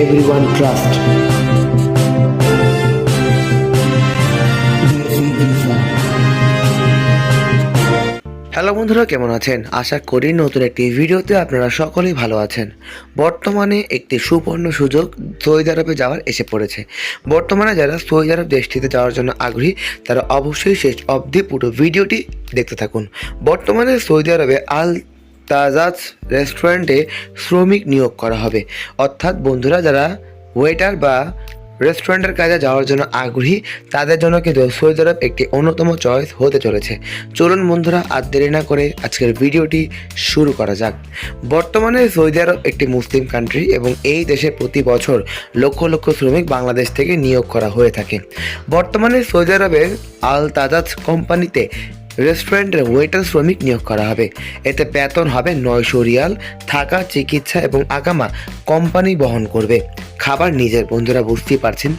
everyone trust. Hello বন্ধুরা, কেমন আছেন? আশা করি নতুন একটি ভিডিওতে আপনারা সকলেই ভালো আছেন। বর্তমানে একটি সুবর্ণ সুযোগ সৌদি আরবে যাওয়ার এসে পড়েছে। বর্তমানে যারা সৌদি আরব দেশটিতে যাওয়ার জন্য আগ্রহী তারা অবশ্যই শেষ অবধি পুরো ভিডিওটি দেখতে থাকুন। বর্তমানে সৌদি আরবে আল তাজাজ রেস্টুরেন্টে শ্রমিক নিয়োগ করা হবে। অর্থাৎ বন্ধুরা যারা ওয়েটার বা রেস্টুরেন্টের কাজে যাওয়ার জন্য আগ্রহী তাদের জন্য কিন্তু সৌদি আরব একটি অন্যতম চয়েস হতে চলেছে। চলুন বন্ধুরা, আর দেরি না করে আজকের ভিডিওটি শুরু করা যাক। বর্তমানে সৌদি আরব একটি মুসলিম কান্ট্রি এবং এই দেশে প্রতি বছর লক্ষ লক্ষ শ্রমিক বাংলাদেশ থেকে নিয়োগ করা হয়ে থাকে। বর্তমানে সৌদি আরবের আল তাজাজ কোম্পানিতে রেস্টুরেন্টের ওয়েটার শ্রমিক নিয়োগ করা হবে। এতে বেতন হবে 900 রিয়াল। থাকা, চিকিৎসা এবং আকামা কোম্পানি বহন করবে। খাবার নিজের। বন্ধুরা বুঝতেই পারছেন,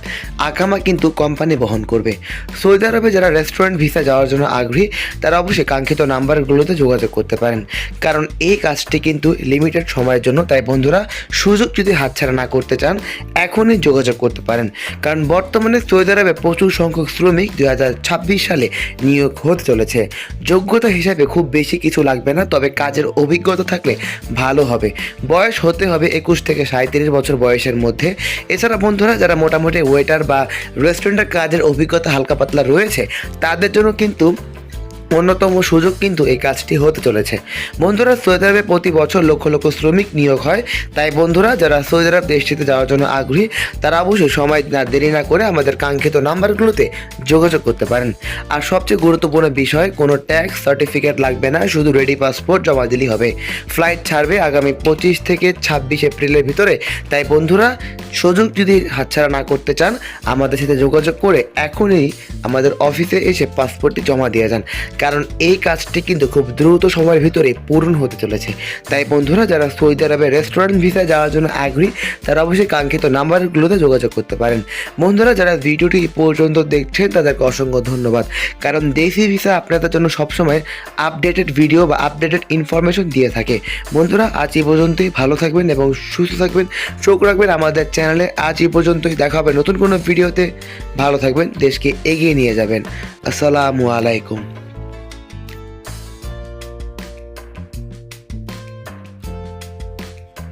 আকামা কিন্তু কোম্পানি বহন করবে। সৌদি আরবে যারা রেস্টুরেন্ট ভিসা যাওয়ার জন্য আগ্রহী তারা অবশ্যই কাঙ্ক্ষিত নাম্বারগুলোতে যোগাযোগ করতে পারেন, কারণ এই কাজটি কিন্তু লিমিটেড সময়ের জন্য। তাই বন্ধুরা, সুযোগ যদি হাতছাড়া না করতে চান এখনই যোগাযোগ করতে পারেন, কারণ বর্তমানে সৌদি আরবে প্রচুর সংখ্যক শ্রমিক 2026 সালে নিয়োগ হতে চলেছে। যোগ্যতা হিসাবে খুব বেশি কিছু লাগবে না, তবে কাজের অভিজ্ঞতা থাকলে ভালো হবে। বয়স হতে হবে 21 থেকে 37 বছর বয়সের মধ্যে। এছাড়া বন্ধুরা যারা মোটামুটি ওয়েটার বা রেস্টুরেন্টের কাজের অভিজ্ঞতা হালকা পাতলা রয়েছে তাদের জন্য কিন্তু অন্যতম সুযোগ কিন্তু এই কাজটি হতে চলেছে। বন্ধুরা, সৌদি আরবে প্রতি বছর লক্ষ লক্ষ শ্রমিক নিয়োগ হয়। তাই বন্ধুরা যারা সৌদি আরব দেশটিতে যাওয়ার জন্য আগ্রহী তারা অবশ্যই সময় দেরি না করে আমাদের কাঙ্ক্ষিত নাম্বারগুলোতে যোগাযোগ করতে পারেন। আর সবচেয়ে গুরুত্বপূর্ণ বিষয়, কোনো ট্যাক্স সার্টিফিকেট লাগবে না, শুধু রেডি পাসপোর্ট জমা দিলেই হবে। ফ্লাইট ছাড়বে আগামী 25 থেকে 26 এপ্রিলের ভিতরে। তাই বন্ধুরা, সুযোগ যদি হাতছাড়া না করতে চান আমাদের সাথে যোগাযোগ করে এখনই আমাদের অফিসে এসে পাসপোর্টটি জমা দিয়ে যান, কারণ এই কাজটি কিন্তু খুব দ্রুত সময়ের ভিতরে পূরণ হতে চলেছে। তাই বন্ধুরা যারা সৌদি আরবে রেস্টুরেন্ট ভিসায় যাওয়ার জন্য আগ্রহী তারা অবশ্যই কাঙ্ক্ষিত নাম্বারগুলোতে যোগাযোগ করতে পারেন। বন্ধুরা যারা ভিডিওটি পর্যন্ত দেখছেন তাদেরকে অসংখ্য ধন্যবাদ, কারণ দেশি ভিসা আপনাদের জন্য সবসময় আপডেটেড ভিডিও বা আপডেটেড ইনফরমেশন দিয়ে থাকে। বন্ধুরা আজ এই পর্যন্তই। ভালো থাকবেন এবং সুস্থ থাকবেন, চোখ রাখবেন আমাদের চ্যানেলে। আজ এই পর্যন্তই, দেখা হবে নতুন কোনো ভিডিওতে। ভালো থাকবেন, দেশকে এগিয়ে নিয়ে যাবেন। আসসালামু আলাইকুম।